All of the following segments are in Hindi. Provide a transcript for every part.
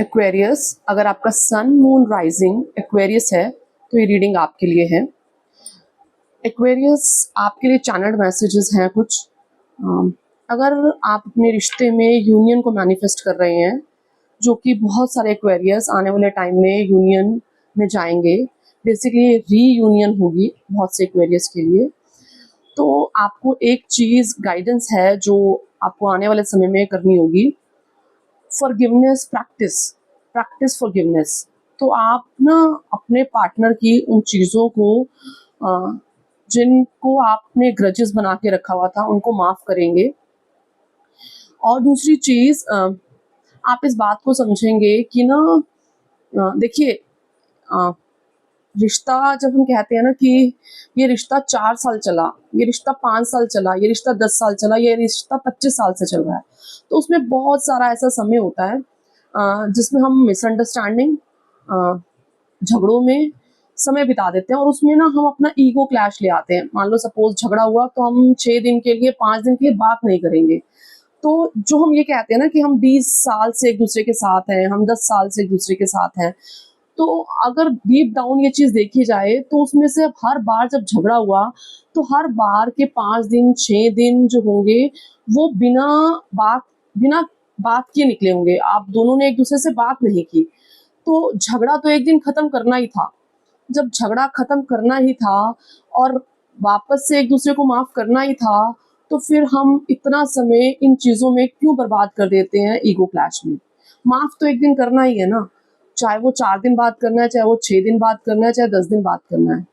एक्वेरियस, अगर आपका सन मून राइजिंग एक्वेरियस है तो ये रीडिंग आपके लिए है। एक्वेरियस आपके लिए चैनल्ड मैसेजेस हैं कुछ। अगर आप अपने रिश्ते में यूनियन को मैनिफेस्ट कर रहे हैं, जो कि बहुत सारे एक्वेरियस आने वाले टाइम में यूनियन में जाएंगे, बेसिकली रीयूनियन होगी बहुत से एक्वेरियस के लिए, तो आपको एक चीज़ गाइडेंस है जो आपको आने वाले समय में करनी होगी। Forgiveness practice forgiveness. तो आप ना अपने पार्टनर की उन चीज़ों को जिनको आपने ग्रजेस बना के रखा हुआ था उनको माफ़ करेंगे। और दूसरी चीज़, आप इस बात को समझेंगे कि ना, देखिए, रिश्ता जब हम कहते हैं ना कि ये रिश्ता 4 साल चला, ये रिश्ता 5 साल चला, ये रिश्ता 10 साल चला, ये रिश्ता 25 साल से चल रहा है, तो उसमें बहुत सारा ऐसा समय होता है जिसमें हम मिसअंडरस्टैंडिंग, झगड़ों में समय बिता देते हैं और उसमें ना हम अपना ईगो क्लैश ले आते हैं। मान लो सपोज झगड़ा हुआ तो हम 6 दिन के लिए, 5 दिन के लिए बात नहीं करेंगे। तो जो हम ये कहते हैं ना कि हम 20 साल से एक दूसरे के साथ हैं, हम 10 साल से एक दूसरे के साथ हैं, तो अगर डीप डाउन ये चीज़ देखी जाए तो उसमें से अब हर बार जब झगड़ा हुआ तो हर बार के 5 दिन 6 दिन जो होंगे वो बिना बात किए निकले होंगे। आप दोनों ने एक दूसरे से बात नहीं की, तो झगड़ा तो एक दिन खत्म करना ही था। जब झगड़ा खत्म करना ही था और वापस से एक दूसरे को माफ करना ही था, तो फिर हम इतना समय इन चीजों में क्यों बर्बाद कर देते हैं ईगो क्लैश में। माफ तो एक दिन करना ही है ना, चाहे वो 4 दिन बाद करना है, चाहे वो 6 दिन बाद करना है, चाहे 10 दिन बाद करना है।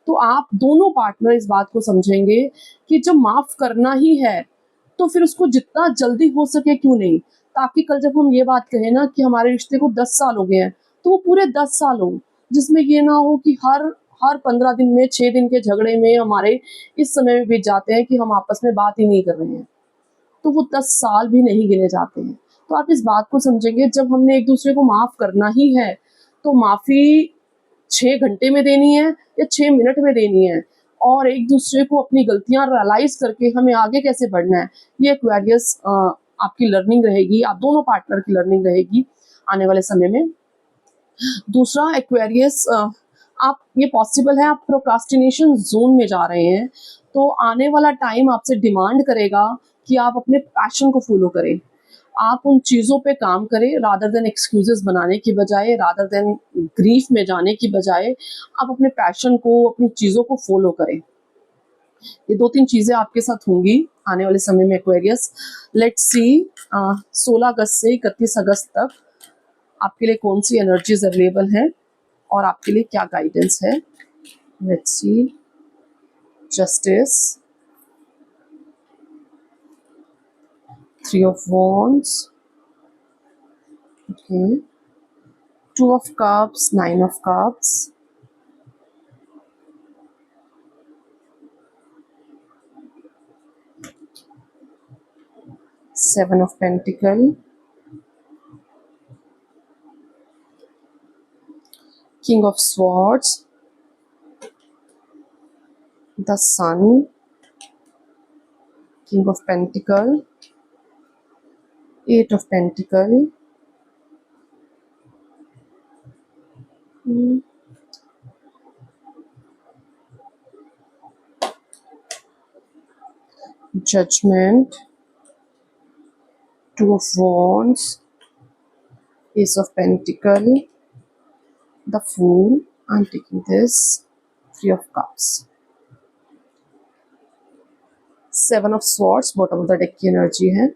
तो आप दोनों पार्टनर इस बात को समझेंगे कि जब माफ करना ही है तो फिर उसको जितना जल्दी हो सके क्यों नहीं, ताकि कल जब हम ये बात कहें ना कि हमारे रिश्ते को 10 साल हो गए हैं, तो वो पूरे 10 साल हो, जिसमें ये ना हो कि हर हर 15 दिन में 6 दिन के झगड़े में हमारे इस समय में बीत जाते हैं कि हम आपस में बात ही नहीं कर रहे हैं, तो वो 10 साल भी नहीं गिने जाते हैं। तो आप इस बात को समझेंगे, जब हमने एक दूसरे को माफ करना ही है तो माफी 6 घंटे में देनी है या 6 मिनट में देनी है, और एक दूसरे को अपनी गलतियां रियलाइज करके हमें आगे कैसे बढ़ना है, ये एक्वेरियस आपकी लर्निंग रहेगी, आप दोनों पार्टनर की लर्निंग रहेगी आने वाले समय में। दूसरा, एक्वेरियस, आप, ये पॉसिबल है आप प्रोक्रास्टिनेशन जोन में जा रहे हैं, तो आने वाला टाइम आपसे डिमांड करेगा कि आप अपने पैशन को फॉलो करें, आप उन चीज़ों पे काम करें, रादर देन एक्सक्यूजेस बनाने की बजाय, रादर देन ग्रीफ में जाने की बजाय, आप अपने पैशन को, अपनी चीज़ों को फॉलो करें। ये 2-3 चीज़ें आपके साथ होंगी आने वाले समय में एक्वेरियस। लेट्स सी 16 अगस्त से 31 अगस्त तक आपके लिए कौन सी एनर्जीज अवेलेबल हैं और आपके लिए क्या गाइडेंस है। Let's see, justice, 3 of wands, okay, 2 of cups, 9 of cups, 7 of pentacle, king of swords, the sun, king of pentacle, 8 of pentacle, judgment, 2 of wands, ace of pentacle, the fool. I'm taking this, 3 of cups, 7 of swords, bottom of the deck की एनर्जी है।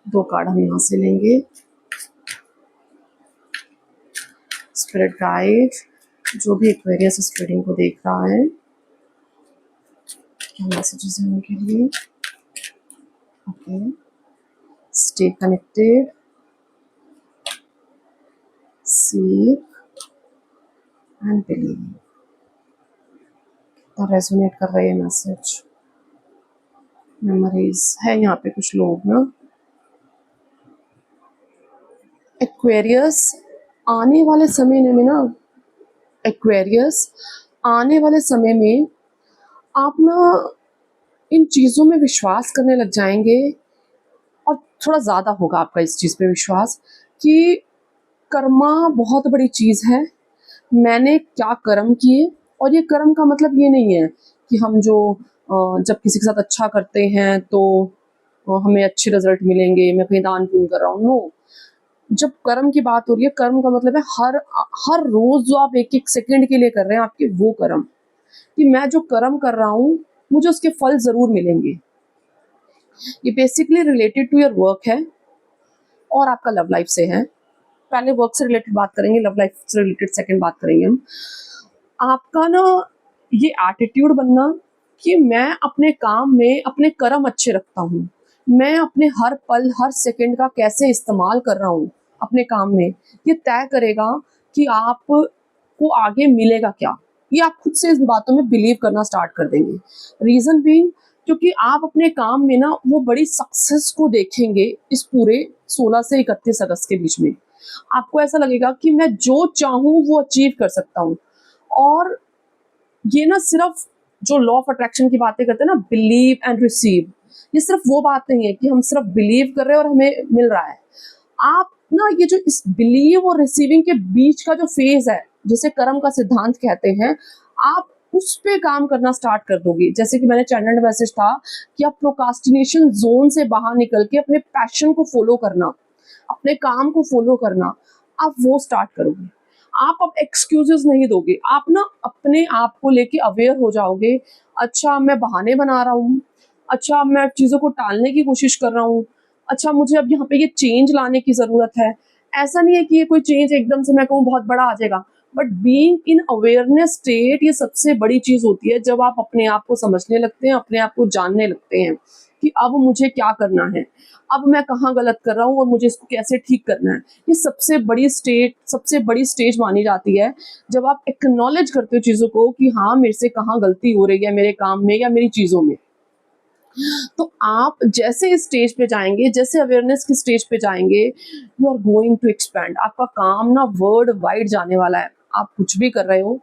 2 कार्ड हम यहाँ से लेंगे। स्पिरिट गाइड, जो भी एक्वेरियस इस रीडिंग को देख रहा है, क्या मैसेजेस हैं उनके लिए। Okay, stay connected, seek and believe. तो रेजोनेट कर रहे हैं मैसेज, मेमोरीज है यहाँ पे कुछ लोग ना। एक्वेरियस आने वाले समय में ना, एक्वेरियस आने वाले समय में आप ना इन चीज़ों में विश्वास करने लग जाएंगे और थोड़ा ज़्यादा होगा आपका इस चीज़ पे विश्वास कि कर्मा बहुत बड़ी चीज़ है। मैंने क्या कर्म किए, और ये कर्म का मतलब ये नहीं है कि हम जो जब किसी के साथ अच्छा करते हैं तो हमें अच्छे रिजल्ट मिलेंगे, मैं कहीं दान पुण्य कर रहा हूँ, नो। जब कर्म की बात हो रही है, कर्म का मतलब है हर हर रोज जो आप एक एक सेकंड के लिए कर रहे हैं, आपके वो कर्म, कि मैं जो कर्म कर रहा हूँ मुझे उसके फल जरूर मिलेंगे। ये basically related to your work है और आपका लव लाइफ से है। पहले वर्क से रिलेटेड बात करेंगे, लव लाइफ से रिलेटेड सेकंड बात करेंगे हम। आपका ना ये एटीट्यूड बनना कि मैं अपने काम में अपने कर्म अच्छे रखता हूँ, मैं अपने हर पल हर सेकंड का कैसे इस्तेमाल कर रहा हूँ अपने काम में, ये तय करेगा कि आपको आगे मिलेगा क्या। ये आप खुद से इस बातों में बिलीव करना स्टार्ट कर देंगे। रीजन बीइंग, क्योंकि आप अपने काम में ना वो बड़ी सक्सेस को देखेंगे इस पूरे 16 से 31 अगस्त के बीच में। आपको ऐसा लगेगा कि मैं जो चाहूँ वो अचीव कर सकता हूँ। और ये ना सिर्फ जो लॉ ऑफ अट्रैक्शन की बातें करते हैं ना, बिलीव एंड रिसीव, ये सिर्फ वो बात नहीं है कि हम सिर्फ बिलीव कर रहे हैं और हमें मिल रहा है। आप ना ये जो इस बिलीव और रिसीविंग के बीच का जो फेज है, जिसे कर्म का सिद्धांत कहते हैं, आप उस पे काम करना स्टार्ट कर दोगे। जैसे कि मैंने चैनल मैसेज था कि आप प्रोकास्टिनेशन जोन से बाहर निकल के अपने पैशन को फॉलो करना, अपने काम को फॉलो करना, आप वो स्टार्ट करोगे। आप अब एक्सक्यूजेस नहीं दोगे, आप ना अपने आप को लेके अवेयर हो जाओगे। अच्छा, मैं बहाने बना रहा हूँ, अच्छा मैं चीज़ों को टालने की कोशिश कर रहा हूँ, अच्छा मुझे अब यहाँ पे ये चेंज लाने की ज़रूरत है। ऐसा नहीं है कि ये कोई चेंज एकदम से मैं कहूँ बहुत बड़ा आ जाएगा, but being in awareness state ये सबसे बड़ी चीज़ होती है। जब आप अपने आप को समझने लगते हैं, अपने आप को जानने लगते हैं कि अब मुझे क्या करना है, अब मैं कहाँ गलत कर रहा हूँ और मुझे इसको कैसे ठीक करना है। ये सबसे बड़ी स्टेज मानी जाती है, जब आप एक्नॉलेज करते हो चीज़ों को कि हाँ मेरे से कहाँ गलती हो रही है मेरे काम में या मेरी चीज़ों में। तो आप जैसे इस स्टेज पे जाएंगे, जैसे अवेयरनेस की स्टेज पे जाएंगे, you are going to expand. आपका काम ना वर्ल्ड वाइड जाने वाला है। आप कुछ भी कर रहे हो,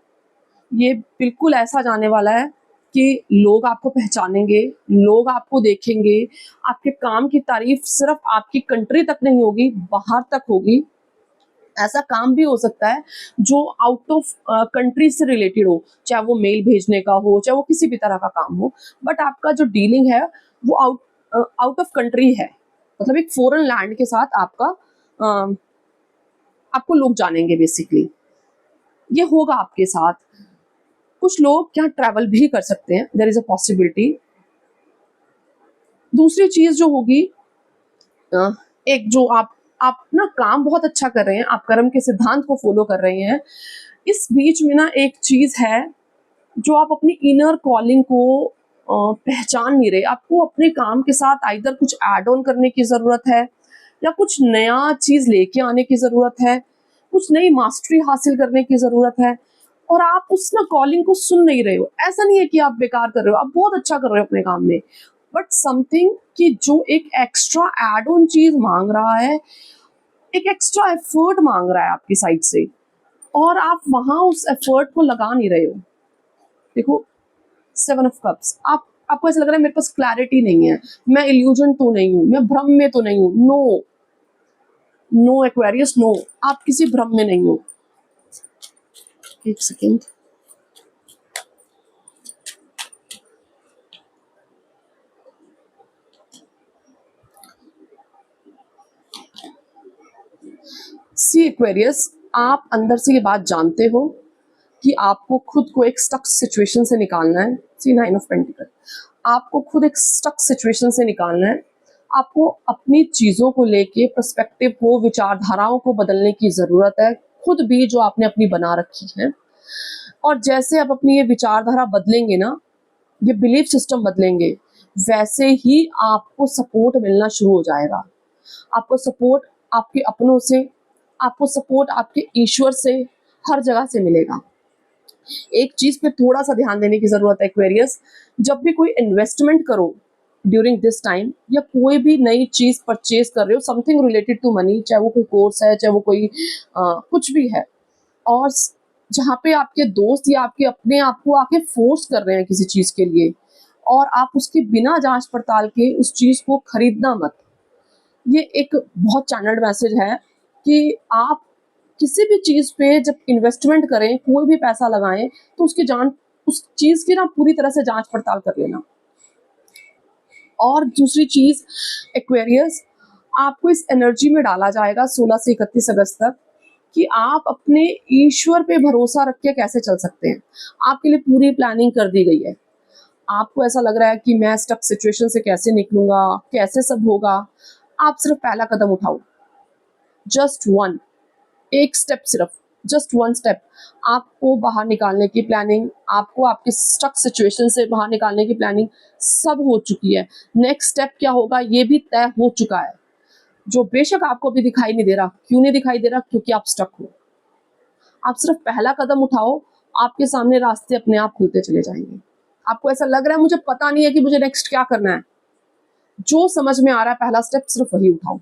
ये बिल्कुल ऐसा जाने वाला है कि लोग आपको पहचानेंगे, लोग आपको देखेंगे। आपके काम की तारीफ सिर्फ आपकी कंट्री तक नहीं होगी, बाहर तक होगी। ऐसा काम भी हो सकता है जो आउट ऑफ कंट्री से रिलेटेड हो, चाहे वो मेल भेजने का हो, चाहे वो किसी भी तरह का काम हो, बट आपका जो डीलिंग है वो आउट ऑफ कंट्री है। मतलब एक फॉरेन लैंड के साथ आपको लोग जानेंगे बेसिकली। ये होगा आपके साथ। कुछ लोग क्या ट्रैवल भी कर सकते हैं, देयर इज अ पॉसिबिलिटी। दूसरी चीज जो होगी, एक जो आप ना काम बहुत अच्छा कर रहे हैं, आप कर्म के सिद्धांत को फॉलो कर रहे हैं, इस बीच में ना एक चीज है जो आप अपनी इनर कॉलिंग को पहचान नहीं रहे। आपको अपने काम के साथ आइदर कुछ ऐड ऑन करने की जरूरत है, या कुछ नया चीज लेके आने की जरूरत है, कुछ नई मास्टरी हासिल करने की जरूरत है, और आप उस ना कॉलिंग को सुन नहीं रहे हो। ऐसा नहीं है कि आप बेकार कर रहे हो, आप बहुत अच्छा कर रहे हो अपने काम में, बट समथिंग कि जो एक एक्स्ट्रा एड ऑन चीज मांग रहा है, एक एक्स्ट्रा एफर्ट मांग रहा है आपकी साइड से, और आप वहां उस एफर्ट को लगा नहीं रहे हो। देखो, 7 ऑफ कप्स, आपको ऐसा लग रहा है मेरे पास क्लैरिटी नहीं है, मैं इल्यूजन तो नहीं हूँ, मैं भ्रम में तो नहीं हूँ। नो नो एक्वेरियस, नो, आप किसी भ्रम में नहीं हो। एक सेकेंड, सी एक्वेरियस, आप अंदर से ये बात जानते हो कि आपको खुद को एक स्टक सिचुएशन से निकालना है। सी 9 ऑफ पेंटिकल, आपको खुद एक स्टक सिचुएशन से निकालना है। आपको अपनी चीज़ों को लेके पर्सपेक्टिव को, विचारधाराओं को बदलने की ज़रूरत है, खुद भी जो आपने अपनी बना रखी है। और जैसे आप अपनी ये विचारधारा बदलेंगे ना, ये बिलीफ सिस्टम बदलेंगे, वैसे ही आपको सपोर्ट मिलना शुरू हो जाएगा। आपको सपोर्ट आपके अपनों से, आपको सपोर्ट आपके ईश्वर से, हर जगह से मिलेगा। एक चीज पे थोड़ा सा ध्यान देने की जरूरत है एक्वेरियस, जब भी कोई इन्वेस्टमेंट करो ड्यूरिंग दिस टाइम, या कोई भी नई चीज परचेज कर रहे हो, समथिंग रिलेटेड टू मनी, चाहे वो कोई कोर्स है, चाहे वो कोई कुछ भी है, और जहाँ पे आपके दोस्त या आपके अपने आप को आके फोर्स कर रहे हैं किसी चीज के लिए, और आप उसके बिना जांच पड़ताल के उस चीज को खरीदना मत। ये एक बहुत चैनल्ड मैसेज है कि आप किसी भी चीज़ पे जब इन्वेस्टमेंट करें, कोई भी पैसा लगाएँ, तो उस चीज़ की ना पूरी तरह से जाँच-पड़ताल कर लेना। और दूसरी चीज़, एक्वेरियस, आपको इस एनर्जी में डाला जाएगा 16 से 31 अगस्त तक कि आप अपने ईश्वर पे भरोसा रख के कैसे चल सकते हैं। आपके लिए पूरी प्लानिंग कर दी गई है। आपको ऐसा लग रहा है कि मैं स्टक सिचुएशन से कैसे निकलूँगा, कैसे सब होगा? आप सिर्फ पहला कदम उठाओ, जस्ट वन, एक स्टेप सिर्फ, जस्ट वन स्टेप। आपको बाहर निकालने की प्लानिंग, आपको आपकी स्टक सिचुएशन से बाहर निकालने की प्लानिंग सब हो चुकी है। नेक्स्ट स्टेप क्या होगा ये भी तय हो चुका है, जो बेशक आपको अभी दिखाई नहीं दे रहा। क्यों नहीं दिखाई दे रहा? क्योंकि आप स्टक हो। आप सिर्फ पहला कदम उठाओ, आपके सामने रास्ते अपने आप खुलते चले जाएंगे। आपको ऐसा लग रहा है मुझे पता नहीं है कि मुझे नेक्स्ट क्या करना है, जो समझ में आ रहा है पहला स्टेप सिर्फ वही उठाओ।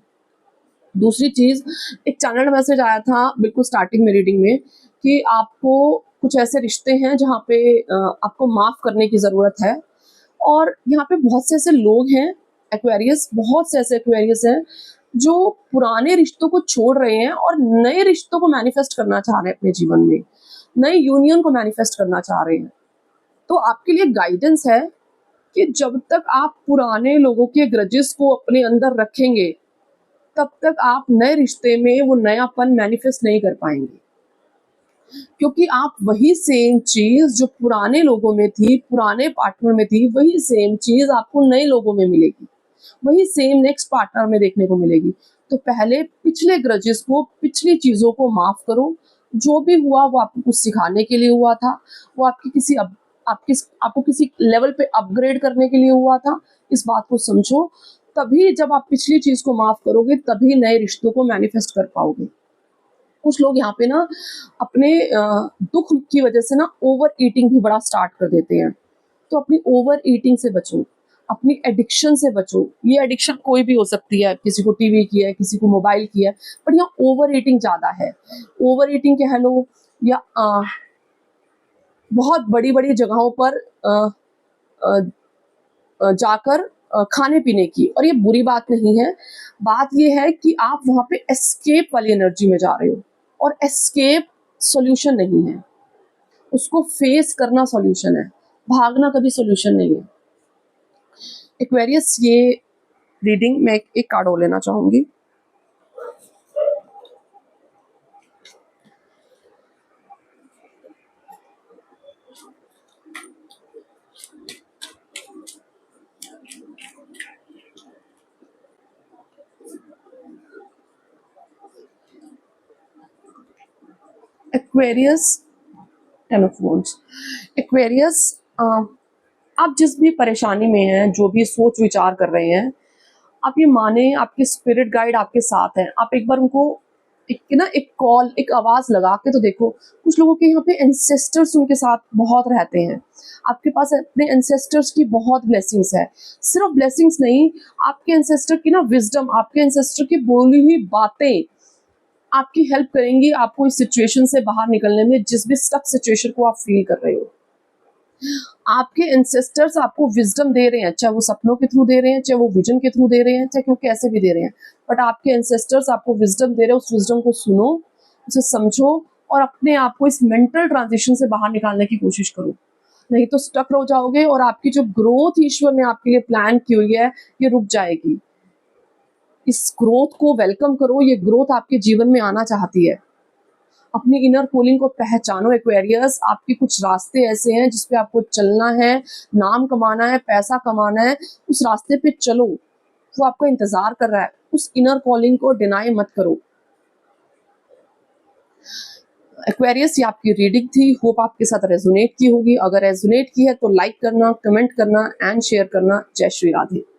दूसरी चीज़, एक चैनल मैसेज आया था बिल्कुल स्टार्टिंग में रीडिंग में कि आपको कुछ ऐसे रिश्ते हैं जहाँ पे आपको माफ़ करने की ज़रूरत है। और यहाँ पे बहुत से ऐसे लोग हैं एक्वेरियस, बहुत से ऐसे एक्वेरियस हैं जो पुराने रिश्तों को छोड़ रहे हैं और नए रिश्तों को मैनिफेस्ट करना चाह रहे हैं अपने जीवन में, नए यूनियन को मैनिफेस्ट करना चाह रहे हैं। तो आपके लिए गाइडेंस है कि जब तक आप पुराने लोगों के ग्रजेस को अपने अंदर रखेंगे, तब तक आप नए रिश्ते में वो नयापन मैनिफेस्ट नहीं कर पाएंगे। क्योंकि आप वही सेम चीज़ जो पुराने लोगों में थी, पुराने पार्टनर में थी, वही सेम चीज़ आपको नए लोगों में मिलेगी, वही सेम नेक्स्ट पार्टनर में देखने को मिलेगी। तो पहले पिछले ग्रजेस को, पिछली चीज़ों को माफ़ करो। जो भी हुआ वो आपको कुछ सिखाने के लिए हुआ था, वो आपको किसी लेवल पे अपग्रेड करने के लिए हुआ था। इस बात को समझो। तभी जब आप पिछली चीज़ को माफ़ करोगे, तभी नए रिश्तों को मैनिफेस्ट कर पाओगे। कुछ लोग यहाँ पे ना अपने दुख की वजह से ना ओवर ईटिंग भी बड़ा स्टार्ट कर देते हैं। तो अपनी ओवर ईटिंग से बचो, अपनी एडिक्शन से बचो। ये एडिक्शन कोई भी हो सकती है, किसी को टीवी की है, किसी को मोबाइल की है, बट यहाँ ओवर ईटिंग ज़्यादा है। ओवर ईटिंग कह लो या बहुत बड़ी-बड़ी जगहों पर अ जाकर खाने पीने की। और ये बुरी बात नहीं है। बात ये है कि आप वहाँ पे एस्केप वाली एनर्जी में जा रहे हो, और एस्केप सॉल्यूशन नहीं है। उसको फेस करना सॉल्यूशन है, भागना कभी सॉल्यूशन नहीं है। एक्वेरियस, ये रीडिंग मैं एक कार्ड और लेना चाहूंगी। Aquarius, 10 of wands. एक्वेरियस, आप जिस भी परेशानी में हैं, जो भी सोच विचार कर रहे हैं, आप ये माने आपके स्पिरिट गाइड आपके साथ हैं। आप एक बार उनको एक कॉल, एक आवाज़ लगा के तो देखो। कुछ लोगों के यहाँ पे एंसेस्टर्स उनके साथ बहुत रहते हैं। आपके पास अपने एंसेस्टर्स की बहुत ब्लेसिंग्स है। सिर्फ ब्लेसिंग्स नहीं, आपके एंसेस्टर की ना विजडम, आपके एंसेस्टर की बोली हुई बातें आपकी हेल्प करेंगी आपको इस सिचुएशन से बाहर निकलने में, जिस भी स्टक सिचुएशन को आप फील कर रहे हो। आपके एंसेस्टर्स आपको विजडम दे रहे हैं, चाहे वो सपनों के थ्रू दे रहे हैं, चाहे वो विजन के थ्रू दे रहे हैं, चाहे वो कैसे भी दे रहे हैं, बट आपके एंसेस्टर्स आपको विजडम दे रहे हैं। उस विजडम को सुनो, उसे समझो, और अपने आप को इस मेंटल ट्रांजिशन से बाहर निकालने की कोशिश करो। नहीं तो स्टक रह जाओगे और आपकी जो ग्रोथ ईश्वर ने आपके लिए प्लान की हुई है, ये रुक जाएगी। इस ग्रोथ को वेलकम करो। ये ग्रोथ आपके जीवन में आना चाहती है। अपनी इनर कॉलिंग को पहचानो एक्वेरियस। आपके कुछ रास्ते ऐसे हैं जिस पे आपको चलना है, नाम कमाना है, पैसा कमाना है। उस रास्ते पे चलो, वो आपका इंतजार कर रहा है। उस इनर कॉलिंग को डिनाई मत करो। एक्वेरियस, ये आपकी रीडिंग थी। होप आपके साथ रेजोनेट की होगी। अगर रेजोनेट की है तो लाइक करना, कमेंट करना एंड शेयर करना। जय श्री राधे।